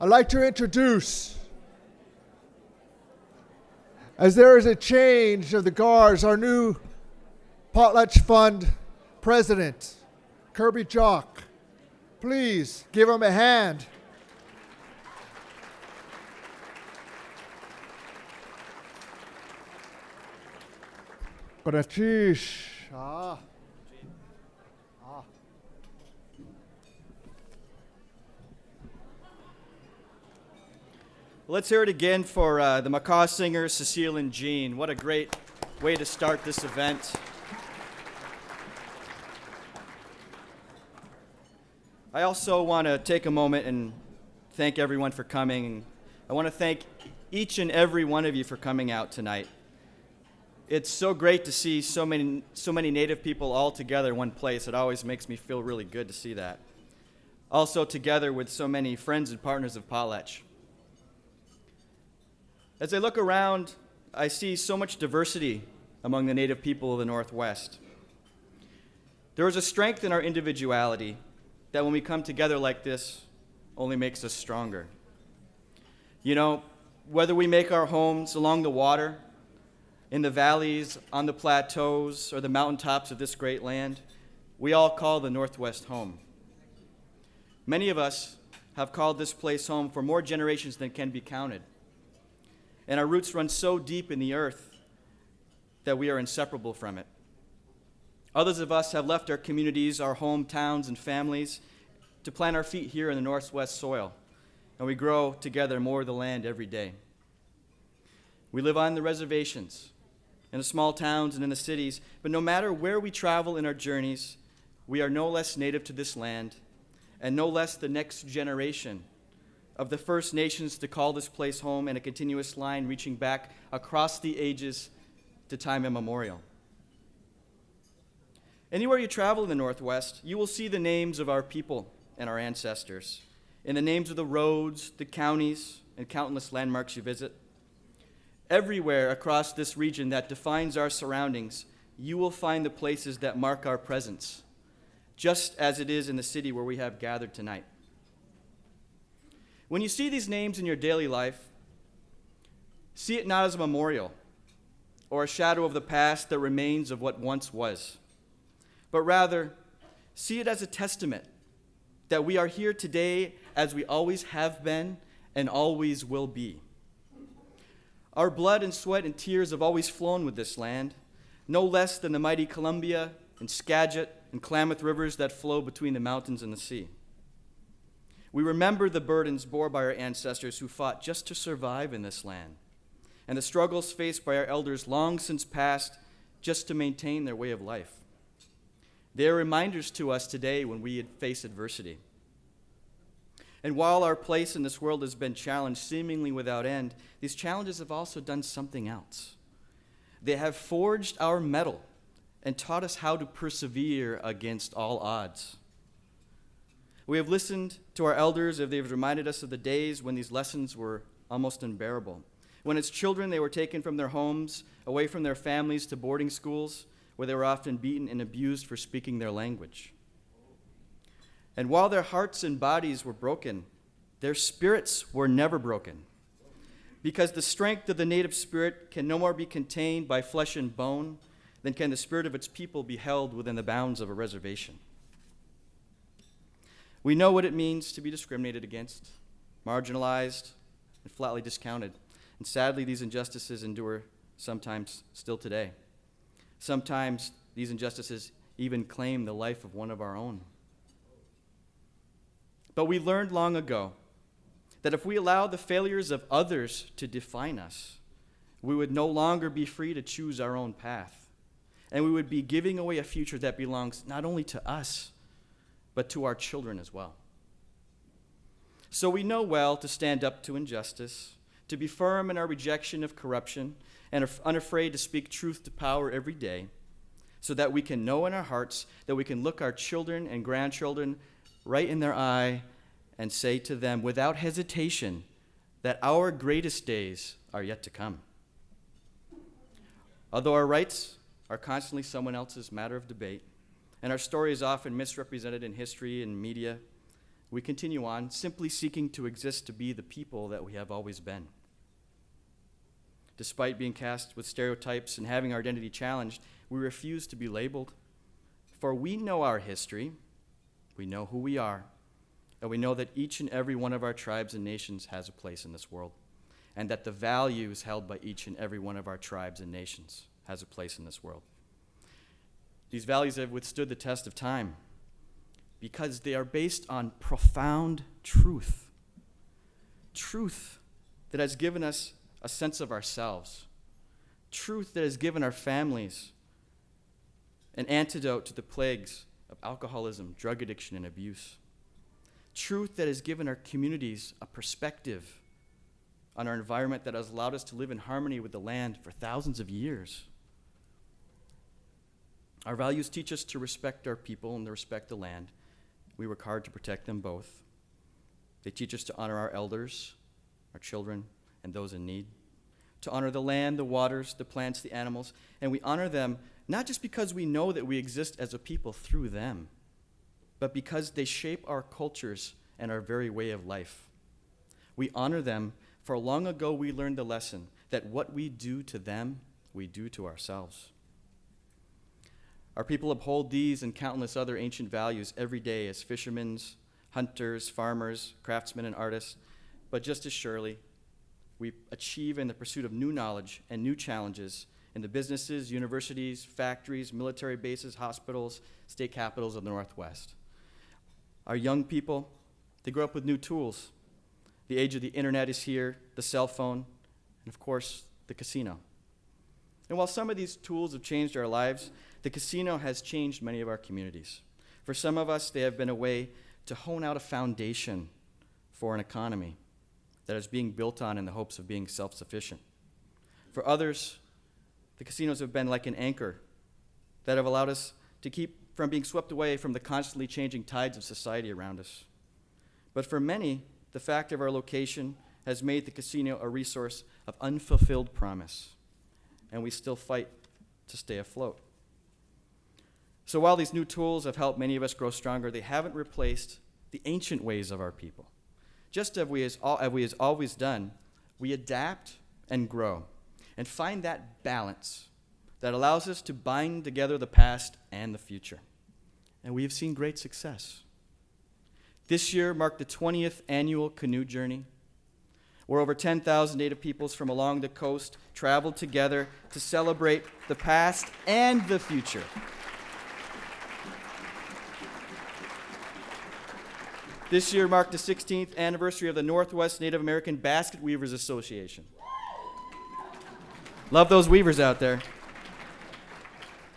I'd like to introduce, as there is a change of the guards, our new Potlatch Fund president, Kirby Jock. Please give him a hand. Let's hear it again for the macaw singers, Cecile and Jean. What a great way to start this event. I also want to take a moment and thank everyone for coming. I want to thank each and every one of you for coming out tonight. It's so great to see so many Native people all together in one place. It always makes me feel really good to see that. Also together with so many friends and partners of Potlatch. As I look around, I see so much diversity among the Native people of the Northwest. There is a strength in our individuality that when we come together like this only makes us stronger. You know, whether we make our homes along the water, in the valleys, on the plateaus, or the mountaintops of this great land, we all call the Northwest home. Many of us have called this place home for more generations than can be counted. And our roots run so deep in the earth that we are inseparable from it. Others of us have left our communities, our hometowns, and families to plant our feet here in the Northwest soil, and we grow together more of the land every day. We live on the reservations, in the small towns and in the cities, but no matter where we travel in our journeys, we are no less native to this land, and no less the next generation of the First Nations to call this place home, and a continuous line reaching back across the ages to time immemorial. Anywhere you travel in the Northwest, you will see the names of our people and our ancestors, in the names of the roads, the counties, and countless landmarks you visit. Everywhere across this region that defines our surroundings, you will find the places that mark our presence, just as it is in the city where we have gathered tonight. When you see these names in your daily life, see it not as a memorial or a shadow of the past that remains of what once was, but rather see it as a testament that we are here today as we always have been and always will be. Our blood and sweat and tears have always flown with this land, no less than the mighty Columbia and Skagit and Klamath rivers that flow between the mountains and the sea. We remember the burdens bore by our ancestors who fought just to survive in this land, and the struggles faced by our elders long since past just to maintain their way of life. They are reminders to us today when we face adversity. And while our place in this world has been challenged seemingly without end, these challenges have also done something else. They have forged our mettle and taught us how to persevere against all odds. We have listened to our elders as they've reminded us of the days when these lessons were almost unbearable. When as children they were taken from their homes, away from their families to boarding schools, where they were often beaten and abused for speaking their language. And while their hearts and bodies were broken, their spirits were never broken, because the strength of the native spirit can no more be contained by flesh and bone than can the spirit of its people be held within the bounds of a reservation. We know what it means to be discriminated against, marginalized, and flatly discounted. And sadly, these injustices endure sometimes still today. Sometimes these injustices even claim the life of one of our own. But we learned long ago that if we allow the failures of others to define us, we would no longer be free to choose our own path. And we would be giving away a future that belongs not only to us, but to our children as well. So we know well to stand up to injustice, to be firm in our rejection of corruption, and are unafraid to speak truth to power every day, so that we can know in our hearts that we can look our children and grandchildren right in their eye and say to them without hesitation that our greatest days are yet to come. Although our rights are constantly someone else's matter of debate, and our story is often misrepresented in history and media, we continue on, simply seeking to exist to be the people that we have always been. Despite being cast with stereotypes and having our identity challenged, we refuse to be labeled. For we know our history, we know who we are, and we know that each and every one of our tribes and nations has a place in this world, and that the values held by each and every one of our tribes and nations has a place in this world. These values have withstood the test of time because they are based on profound truth. Truth that has given us a sense of ourselves. Truth that has given our families an antidote to the plagues of alcoholism, drug addiction, and abuse. Truth that has given our communities a perspective on our environment that has allowed us to live in harmony with the land for thousands of years. Our values teach us to respect our people and to respect the land. We work hard to protect them both. They teach us to honor our elders, our children, and those in need, to honor the land, the waters, the plants, the animals, and we honor them not just because we know that we exist as a people through them, but because they shape our cultures and our very way of life. We honor them, for long ago we learned the lesson that what we do to them, we do to ourselves. Our people uphold these and countless other ancient values every day as fishermen, hunters, farmers, craftsmen, and artists, but just as surely, we achieve in the pursuit of new knowledge and new challenges in the businesses, universities, factories, military bases, hospitals, state capitals of the Northwest. Our young people, they grow up with new tools. The age of the internet is here, the cell phone, and of course, the casino. And while some of these tools have changed our lives, the casino has changed many of our communities. For some of us, they have been a way to hone out a foundation for an economy that is being built on in the hopes of being self-sufficient. For others, the casinos have been like an anchor that have allowed us to keep from being swept away from the constantly changing tides of society around us. But for many, the fact of our location has made the casino a resource of unfulfilled promise, and we still fight to stay afloat. So while these new tools have helped many of us grow stronger, they haven't replaced the ancient ways of our people. Just as we has always done, we adapt and grow and find that balance that allows us to bind together the past and the future. And we have seen great success. This year marked the 20th annual canoe journey, where over 10,000 Native peoples from along the coast traveled together to celebrate the past and the future. This year marked the 16th anniversary of the Northwest Native American Basket Weavers Association. Love those weavers out there.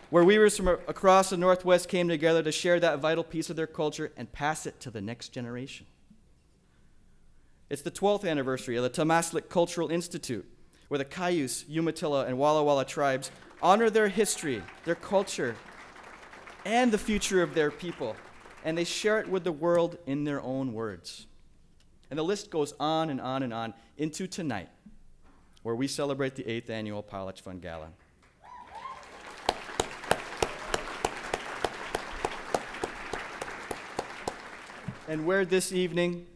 Where weavers from across the Northwest came together to share that vital piece of their culture and pass it to the next generation. It's the 12th anniversary of the Tamaslic Cultural Institute, where the Cayuse, Umatilla, and Walla Walla tribes honor their history, their culture, and the future of their people, and they share it with the world in their own words. And the list goes on and on and on into tonight, where we celebrate the 8th annual Potlatch Fund Gala. And where this evening,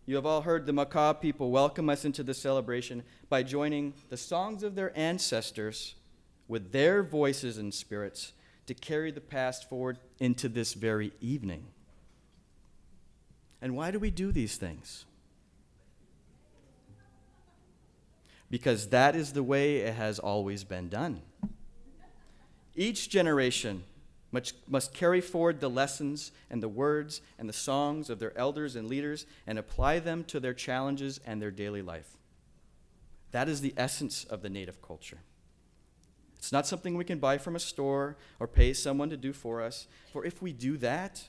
you have all heard the Makah people welcome us into the celebration by joining the songs of their ancestors with their voices and spirits to carry the past forward into this very evening. And why do we do these things? Because that is the way it has always been done. Each generation must carry forward the lessons and the words and the songs of their elders and leaders and apply them to their challenges and their daily life. That is the essence of the Native culture. It's not something we can buy from a store or pay someone to do for us, for if we do that,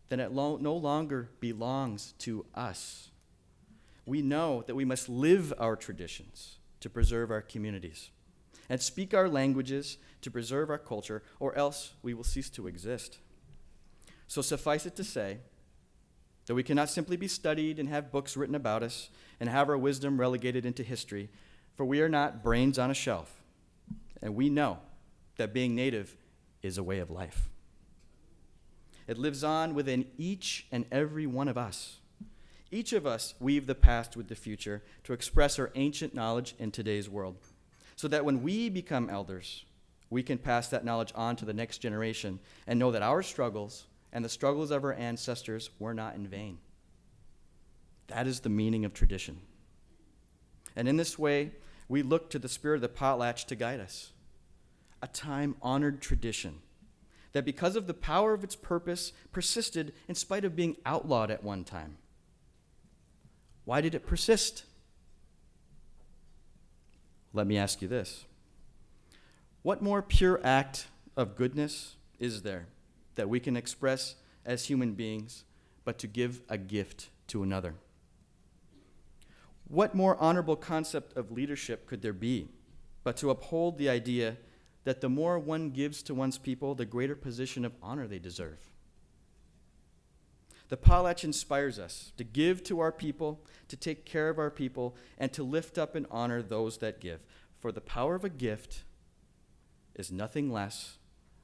then it no longer belongs to us. We know that we must live our traditions to preserve our communities and speak our languages to preserve our culture, or else we will cease to exist. So suffice it to say that we cannot simply be studied and have books written about us and have our wisdom relegated into history, for we are not brains on a shelf, and we know that being Native is a way of life. It lives on within each and every one of us. Each of us weave the past with the future to express our ancient knowledge in today's world, so that when we become elders, we can pass that knowledge on to the next generation and know that our struggles and the struggles of our ancestors were not in vain. That is the meaning of tradition. And in this way, we look to the spirit of the Potlatch to guide us. A time-honored tradition that, because of the power of its purpose, persisted in spite of being outlawed at one time. Why did it persist? Let me ask you this. What more pure act of goodness is there that we can express as human beings but to give a gift to another? What more honorable concept of leadership could there be but to uphold the idea that the more one gives to one's people, the greater position of honor they deserve? The Potlatch inspires us to give to our people, to take care of our people, and to lift up and honor those that give. For the power of a gift is nothing less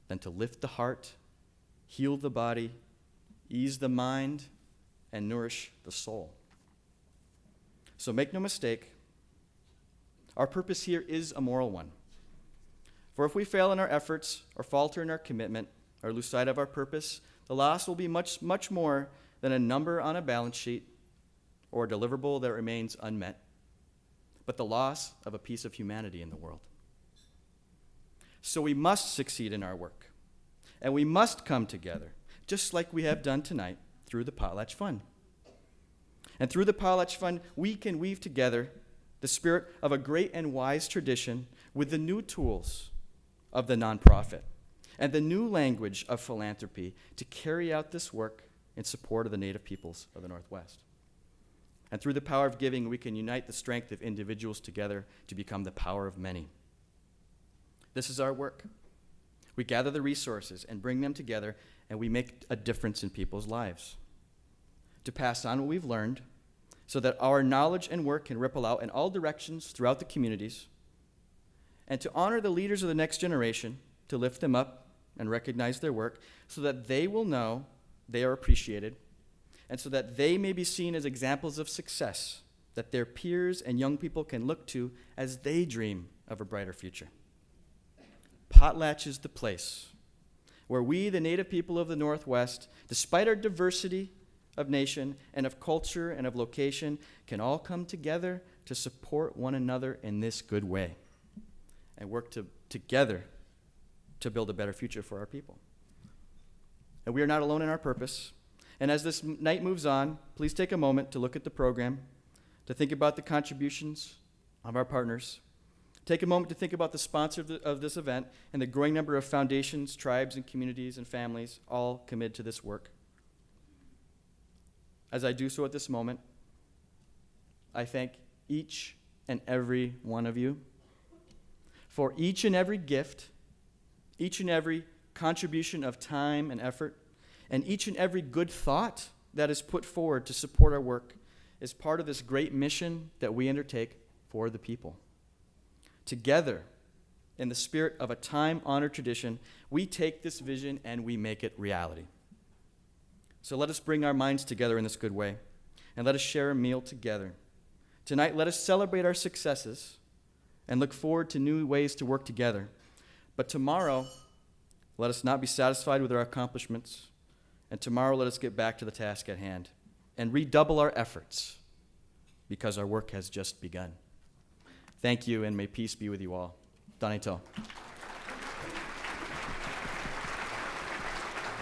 than to lift the heart, heal the body, ease the mind, and nourish the soul. So make no mistake, our purpose here is a moral one. For if we fail in our efforts, or falter in our commitment, or lose sight of our purpose, the loss will be much, much more than a number on a balance sheet or a deliverable that remains unmet, but the loss of a piece of humanity in the world. So we must succeed in our work, and we must come together, just like we have done tonight through the Potlatch Fund. And through the Potlatch Fund, we can weave together the spirit of a great and wise tradition with the new tools of the nonprofit and the new language of philanthropy to carry out this work in support of the Native peoples of the Northwest. And through the power of giving, we can unite the strength of individuals together to become the power of many. This is our work. We gather the resources and bring them together, and we make a difference in people's lives. To pass on what we've learned so that our knowledge and work can ripple out in all directions throughout the communities, and to honor the leaders of the next generation, to lift them up and recognize their work so that they will know they are appreciated, and so that they may be seen as examples of success that their peers and young people can look to as they dream of a brighter future. Potlatch is the place where we, the Native people of the Northwest, despite our diversity of nation and of culture and of location, can all come together to support one another in this good way and work together to build a better future for our people. And we are not alone in our purpose. And as this night moves on, please take a moment to look at the program, to think about the contributions of our partners. Take a moment to think about the sponsor of this event and the growing number of foundations, tribes, and communities and families all committed to this work. As I do so at this moment, I thank each and every one of you for each and every gift, each and every contribution of time and effort, and each and every good thought that is put forward to support our work is part of this great mission that we undertake for the people. Together, in the spirit of a time-honored tradition, we take this vision and we make it reality. So let us bring our minds together in this good way, and let us share a meal together. Tonight, let us celebrate our successes and look forward to new ways to work together. But tomorrow, let us not be satisfied with our accomplishments, and tomorrow let us get back to the task at hand and redouble our efforts, because our work has just begun. Thank you, and may peace be with you all. Danito.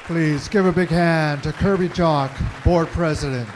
Please give a big hand to Kirby Jock, Board President.